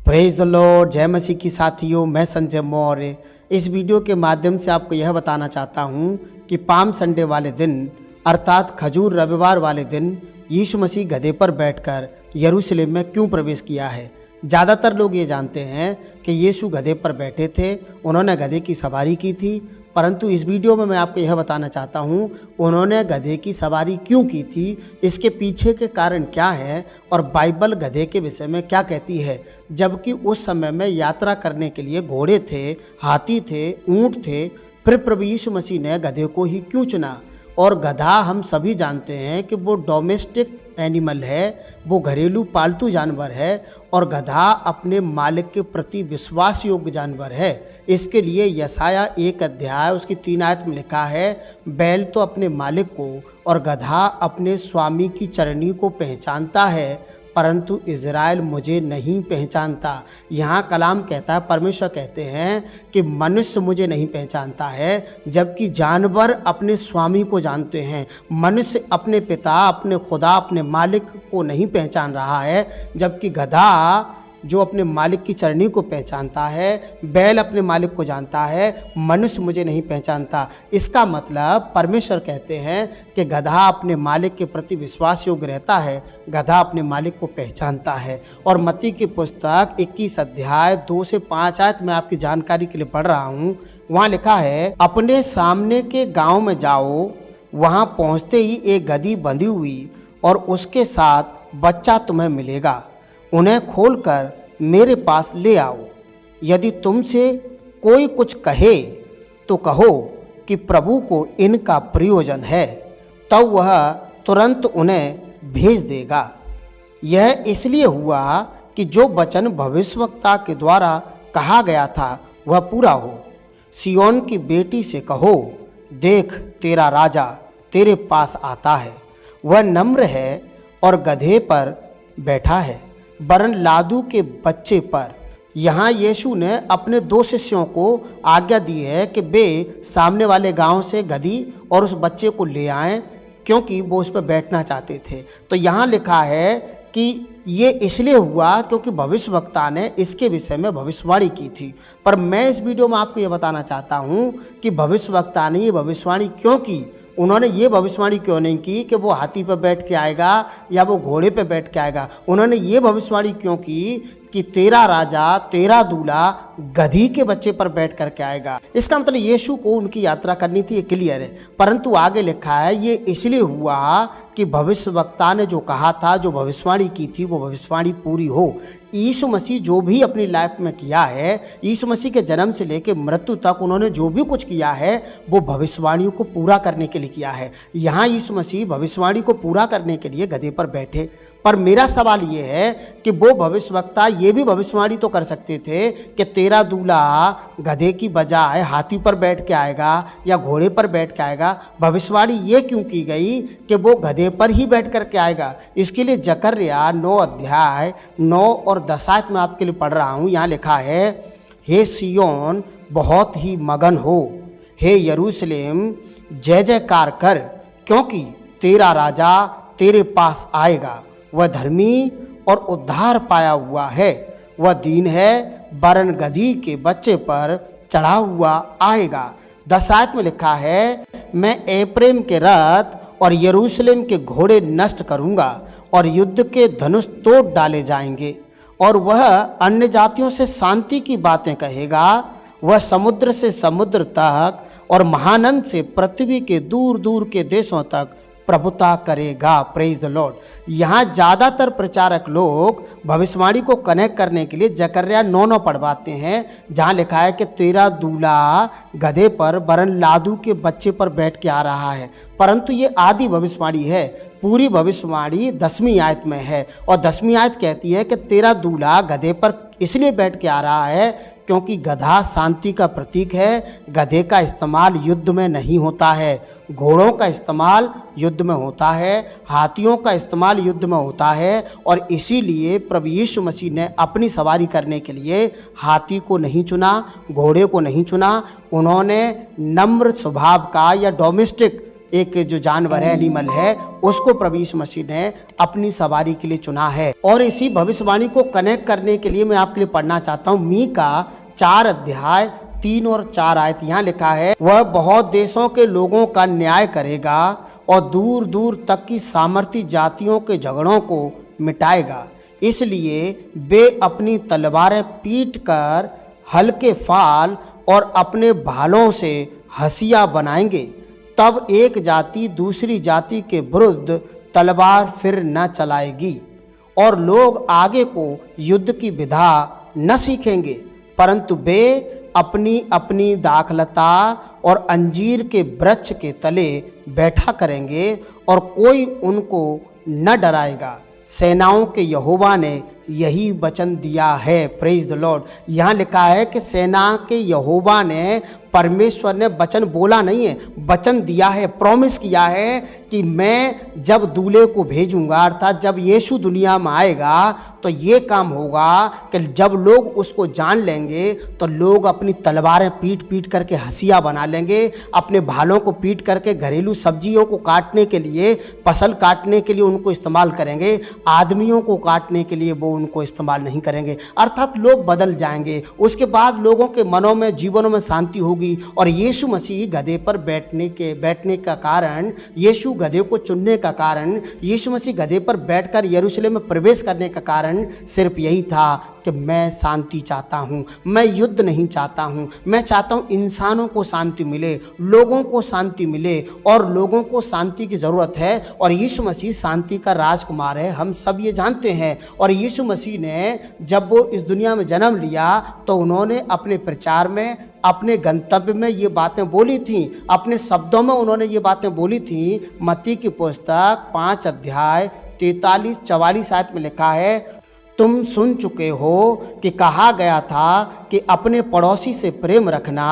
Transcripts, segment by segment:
Praise the Lord. जय मसीह की साथियों, मैं संजय मौर्य इस वीडियो के माध्यम से आपको यह बताना चाहता हूं कि पाम संडे वाले दिन अर्थात खजूर रविवार वाले दिन यीशु मसीह गधे पर बैठकर यरूशलेम में क्यों प्रवेश किया है। ज़्यादातर लोग ये जानते हैं कि यीशु गधे पर बैठे थे, उन्होंने गधे की सवारी की थी, परंतु इस वीडियो में मैं आपको यह बताना चाहता हूँ उन्होंने गधे की सवारी क्यों की थी, इसके पीछे के कारण क्या है और बाइबल गधे के विषय में क्या कहती है। जबकि उस समय में यात्रा करने के लिए घोड़े थे, हाथी थे, ऊँट थे, फिर प्रभु यीशु मसीह ने गधे को ही क्यों चुना। और गधा हम सभी जानते हैं कि वो डोमेस्टिक एनिमल है, वो घरेलू पालतू जानवर है और गधा अपने मालिक के प्रति विश्वास योग्य जानवर है। इसके लिए यशाया 1 अध्याय उसकी 3 आयत में लिखा है, बैल तो अपने मालिक को और गधा अपने स्वामी की चरनी को पहचानता है, परंतु इज़राइल मुझे नहीं पहचानता। यहाँ कलाम कहता है, परमेश्वर कहते हैं कि मनुष्य मुझे नहीं पहचानता है, जबकि जानवर अपने स्वामी को जानते हैं। मनुष्य अपने पिता, अपने खुदा, अपने मालिक को नहीं पहचान रहा है, जबकि गधा जो अपने मालिक की चरनी को पहचानता है, बैल अपने मालिक को जानता है, मनुष्य मुझे नहीं पहचानता। इसका मतलब परमेश्वर कहते हैं कि गधा अपने मालिक के प्रति विश्वास योग्य रहता है, गधा अपने मालिक को पहचानता है। और मत्ती की पुस्तक 21 अध्याय 2 से 5 आयत मैं आपकी जानकारी के लिए पढ़ रहा हूँ। वहाँ लिखा है, अपने सामने के गाँव में जाओ, वहाँ पहुँचते ही एक गधी बंधी हुई और उसके साथ बच्चा तुम्हें मिलेगा, उन्हें खोलकर मेरे पास ले आओ। यदि तुमसे कोई कुछ कहे तो कहो कि प्रभु को इनका प्रयोजन है, तब वह तुरंत उन्हें भेज देगा। यह इसलिए हुआ कि जो वचन भविष्यवक्ता के द्वारा कहा गया था वह पूरा हो। सिय्योन की बेटी से कहो, देख तेरा राजा तेरे पास आता है, वह नम्र है और गधे पर बैठा है, वरन लादू के बच्चे पर। यहाँ यीशु ने अपने 2 शिष्यों को आज्ञा दी है कि वे सामने वाले गांव से गधी और उस बच्चे को ले आएं, क्योंकि वो उस पर बैठना चाहते थे। तो यहाँ लिखा है कि ये इसलिए हुआ क्योंकि भविष्यवक्ता ने इसके विषय में भविष्यवाणी की थी। पर मैं इस वीडियो में आपको ये बताना चाहता हूँ कि भविष्यवक्ता ने ये भविष्यवाणी क्यों की। उन्होंने ये भविष्यवाणी क्यों नहीं की कि वो हाथी पर बैठ के आएगा या वो घोड़े पर बैठ के आएगा। उन्होंने ये भविष्यवाणी क्यों की कि तेरा राजा, तेरा दूल्हा गधी के बच्चे पर बैठ करके आएगा। इसका मतलब यीशु को उनकी यात्रा करनी थी, ये क्लियर है। परंतु आगे लिखा है ये इसलिए हुआ कि भविष्यवक्ता ने जो कहा था, जो भविष्यवाणी की थी, वो भविष्यवाणी पूरी हो। यीशु मसीह जो भी अपनी लाइफ में किया है, यीशु मसीह के जन्म से लेकर मृत्यु तक उन्होंने जो भी कुछ किया है वो भविष्यवाणियों को पूरा करने के लिए किया है। यहाँ यीशु मसीह भविष्यवाणी को पूरा करने के लिए गधे पर बैठे। पर मेरा सवाल ये है कि वो भविष्यवक्ता ये भी भविष्यवाणी तो कर सकते थे कि तेरा दूल्हा गधे की बजाय हाथी पर बैठ के आएगा या घोड़े पर बैठ के आएगा। भविष्यवाणी ये क्यों की गई कि वो गधे पर ही बैठ करके आएगा। इसके लिए जकर्या 9 अध्याय 9 और 10 आयत में आपके लिए पढ़ रहा हूँ। यहाँ लिखा है, हे सिय्योन बहुत ही मगन हो, हे यरूशलेम जय जयकार कर, क्योंकि तेरा राजा तेरे पास आएगा, वह धर्मी और उद्धार पाया हुआ है, वह दीन है, वरन गधी के बच्चे पर चढ़ा हुआ आएगा। 10 आयत में लिखा है, मैं एफ्रेम के रथ और यरूशलेम के घोड़े नष्ट करूंगा और युद्ध के धनुष तोड़ डाले जाएंगे, और वह अन्य जातियों से शांति की बातें कहेगा। वह समुद्र से समुद्र तक और महानंद से पृथ्वी के दूर दूर के देशों तक प्रभुता करेगा। Praise the Lord. यहाँ ज़्यादातर प्रचारक लोग भविष्यवाणी को कनेक्ट करने के लिए जकर्या 9:9 पढ़वाते हैं, जहाँ लिखा है कि तेरा दूल्हा गधे पर वरन लादू के बच्चे पर बैठ के आ रहा है। परंतु ये आधी भविष्यवाणी है, पूरी भविष्यवाणी 10वीं आयत में है। और 10वीं आयत कहती है कि तेरा दूल्हा गधे पर इसलिए बैठ के आ रहा है क्योंकि गधा शांति का प्रतीक है। गधे का इस्तेमाल युद्ध में नहीं होता है, घोड़ों का इस्तेमाल युद्ध में होता है, हाथियों का इस्तेमाल युद्ध में होता है। और इसीलिए प्रभु यीशु मसीह ने अपनी सवारी करने के लिए हाथी को नहीं चुना, घोड़े को नहीं चुना। उन्होंने नम्र स्वभाव का या डोमेस्टिक एक जो जानवर है, एनिमल है, उसको प्रभु यीशु मसीह ने अपनी सवारी के लिए चुना है। और इसी भविष्यवाणी को कनेक्ट करने के लिए मैं आपके लिए पढ़ना चाहता हूँ मीका 4 अध्याय 3 और 4 आयत। यहाँ लिखा है, वह बहुत देशों के लोगों का न्याय करेगा और दूर दूर तक की सामर्थी जातियों के झगड़ों को मिटाएगा। इसलिए वे अपनी तलवारें पीट कर हल्के फाल और अपने भालों से हंसिया बनाएंगे। तब एक जाति दूसरी जाति के विरुद्ध तलवार फिर न चलाएगी और लोग आगे को युद्ध की विधा न सीखेंगे, परंतु वे अपनी अपनी दाखलता और अंजीर के वृक्ष के तले बैठा करेंगे और कोई उनको न डराएगा। सेनाओं के यहोवा ने यही वचन दिया है। Praise the Lord. यहाँ लिखा है कि सेना के यहोवा ने, परमेश्वर ने वचन बोला नहीं है, वचन दिया है, प्रॉमिस किया है कि मैं जब दूल्हे को भेजूंगा, अर्थात जब यीशु दुनिया में आएगा, तो ये काम होगा कि जब लोग उसको जान लेंगे तो लोग अपनी तलवारें पीट पीट करके हंसिया बना लेंगे, अपने भालों को पीट करके घरेलू सब्जियों को काटने के लिए, फसल काटने के लिए उनको इस्तेमाल करेंगे, आदमियों को काटने के लिए वो उनको इस्तेमाल नहीं करेंगे। अर्थात लोग बदल जाएंगे। उसके बाद लोगों के मनों में, जीवनों में शांति होगी और यीशु मसीह गधे पर बैठने का कारण, यीशु गधे को चुनने का कारण, यीशु मसीह गधे पर बैठकर यरूशलेम में प्रवेश करने का कारण सिर्फ यही था कि मैं शांति चाहता हूँ, मैं युद्ध नहीं चाहता हूँ, मैं चाहता हूँ इंसानों को शांति मिले, लोगों को शांति मिले, और लोगों को शांति की ज़रूरत है। और यीशु मसीह शांति का राजकुमार है, हम सब ये जानते हैं। और यीशु मसीह ने जब वो इस दुनिया में जन्म लिया तो उन्होंने अपने प्रचार में, अपने गंतव्य में ये बातें बोली थी, अपने शब्दों में उन्होंने ये बातें बोली थी। मत्ती की पुस्तक 5 अध्याय 43-44 आयत में लिखा है, तुम सुन चुके हो कि कहा गया था कि अपने पड़ोसी से प्रेम रखना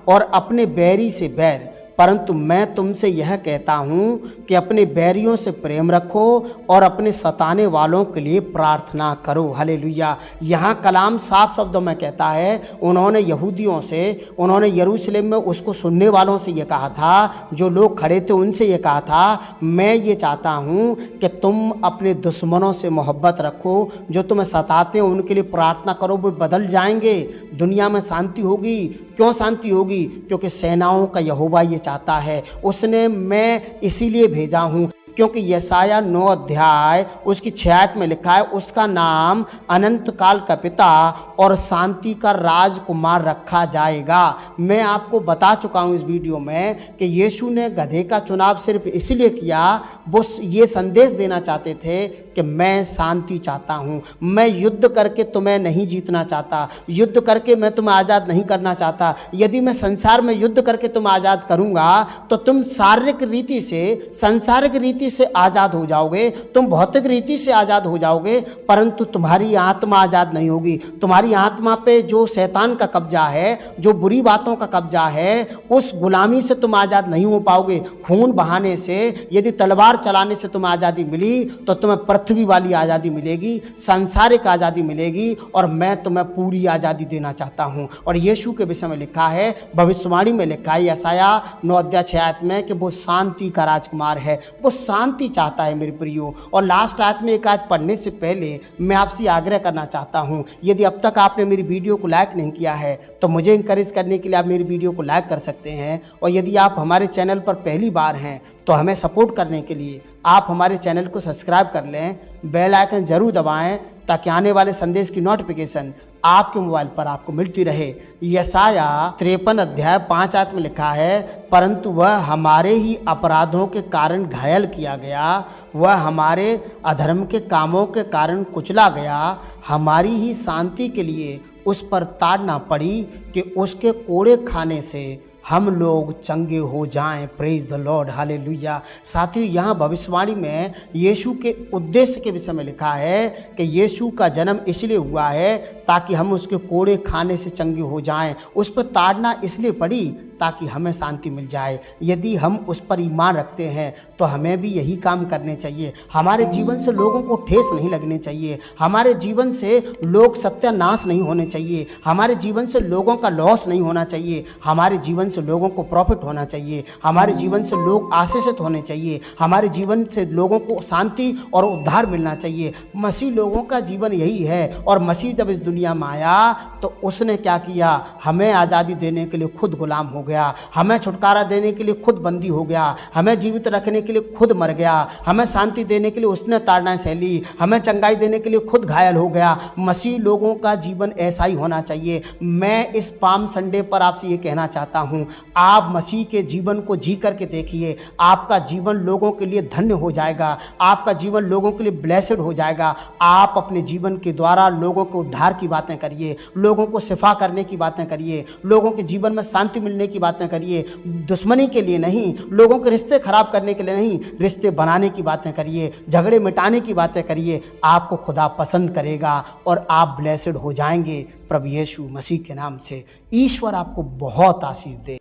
और अपने बैरी से बैर, परंतु मैं तुमसे यह कहता हूँ कि अपने बैरियों से प्रेम रखो और अपने सताने वालों के लिए प्रार्थना करो। हालेलुया। यहाँ कलाम साफ शब्दों में कहता है, उन्होंने यहूदियों से, उन्होंने यरूशलेम में उसको सुनने वालों से ये कहा था, जो लोग खड़े थे उनसे ये कहा था, मैं ये चाहता हूँ कि तुम अपने दुश्मनों से मोहब्बत रखो, जो तुम्हें सताते हैं उनके लिए प्रार्थना करो, वो बदल जाएंगे, दुनिया में शांति होगी। क्यों शांति होगी? क्योंकि सेनाओं का यहोवा ये चाहता है, उसने मैं इसीलिए भेजा हूँ। क्योंकि यशाया 9 अध्याय उसकी 6 आयत में लिखा है, उसका नाम अनंत काल का पिता और शांति का राजकुमार रखा जाएगा। मैं आपको बता चुका हूँ इस वीडियो में कि यीशु ने गधे का चुनाव सिर्फ इसलिए किया, वो ये संदेश देना चाहते थे कि मैं शांति चाहता हूँ, मैं युद्ध करके तुम्हें नहीं जीतना चाहता, युद्ध करके मैं तुम्हें आज़ाद नहीं करना चाहता। यदि मैं संसार में युद्ध करके तुम्हें आज़ाद करूँगा तो तुम शारीरिक रीति से, सांसारिक रीति से आज़ाद हो जाओगे, तुम भौतिक रीति से आज़ाद हो जाओगे, परंतु तुम्हारी आत्मा आज़ाद नहीं होगी। तुम्हारी आत्मा पे जो शैतान का कब्जा है, जो बुरी बातों का कब्जा है, उस गुलामी से तुम आज़ाद नहीं हो पाओगे। खून बहाने से, यदि तलवार चलाने से तुम्हें आज़ादी मिली तो तुम्हें पृथ्वी वाली आज़ादी मिलेगी, सांसारिक आज़ादी मिलेगी, और मैं तुम्हें पूरी आज़ादी देना चाहता हूँ। और यीशु के विषय में लिखा है, भविष्यवाणी में लिखा है यशाया 9 अध्याय 6 आयत में कि वो शांति का राजकुमार है, वो शांति चाहता है मेरे प्रियो। और लास्ट आयत में एक आयत पढ़ने से पहले मैं आपसे आग्रह करना चाहता हूं, यदि अब तक आपने मेरी वीडियो को लाइक नहीं किया है तो मुझे इंकरेज करने के लिए आप मेरी वीडियो को लाइक कर सकते हैं। और यदि आप हमारे चैनल पर पहली बार हैं तो हमें सपोर्ट करने के लिए आप हमारे चैनल को सब्सक्राइब कर लें, बेल आइकन जरूर दबाएं, ताकि आने वाले संदेश की नोटिफिकेशन आपके मोबाइल पर आपको मिलती रहे। यशाया 53 अध्याय 5 आयत में लिखा है, परंतु वह हमारे ही अपराधों के कारण घायल किया गया, वह हमारे अधर्म के कामों के कारण कुचला गया, हमारी ही शांति के लिए उस पर ताड़ना पड़ी कि उसके कोड़े खाने से हम लोग चंगे हो जाएं। Praise the Lord, hallelujah. साथियों, यहाँ भविष्यवाणी में यीशु के उद्देश्य के विषय में लिखा है कि यीशु का जन्म इसलिए हुआ है ताकि हम उसके कोड़े खाने से चंगे हो जाएं। उस पर ताड़ना इसलिए पड़ी ताकि हमें शांति मिल जाए। यदि हम उस पर ईमान रखते हैं तो हमें भी यही काम करने चाहिए। हमारे जीवन से लोगों को ठेस नहीं लगनी चाहिए, हमारे जीवन से लोग सत्यानाश नहीं होने चाहिए, हमारे जीवन से लोगों का लॉस नहीं होना चाहिए, हमारे जीवन से से लोगों को प्रॉफिट होना चाहिए, हमारे जीवन से लोग आशीषित होने चाहिए, हमारे जीवन से लोगों को शांति और उद्धार मिलना चाहिए। मसीह लोगों का जीवन यही है। और मसीह जब इस दुनिया में आया तो उसने क्या किया, हमें आज़ादी देने के लिए खुद गुलाम हो गया, हमें छुटकारा देने के लिए खुद बंदी हो गया, हमें जीवित रखने के लिए खुद मर गया, हमें शांति देने के लिए उसने ताड़ना सह ली, हमें चंगाई देने के लिए खुद घायल हो गया। मसीह लोगों का जीवन ऐसा ही होना चाहिए। मैं इस पाम संडे पर आपसे ये कहना चाहता हूँ, आप मसीह के जीवन को जी करके देखिए, आपका जीवन लोगों के लिए धन्य हो जाएगा, आपका जीवन लोगों के लिए ब्लेसेड हो जाएगा। आप अपने जीवन के द्वारा लोगों को उद्धार की बातें करिए, लोगों को शिफा करने की बातें करिए, लोगों के जीवन में शांति मिलने की बातें करिए। दुश्मनी के लिए नहीं, लोगों के रिश्ते खराब करने के लिए नहीं, रिश्ते बनाने की बातें करिए, झगड़े मिटाने की बातें करिए। आपको खुदा पसंद करेगा और आप ब्लेसेड हो जाएंगे प्रभु यीशु मसीह के नाम से। ईश्वर आपको बहुत आशीष दे।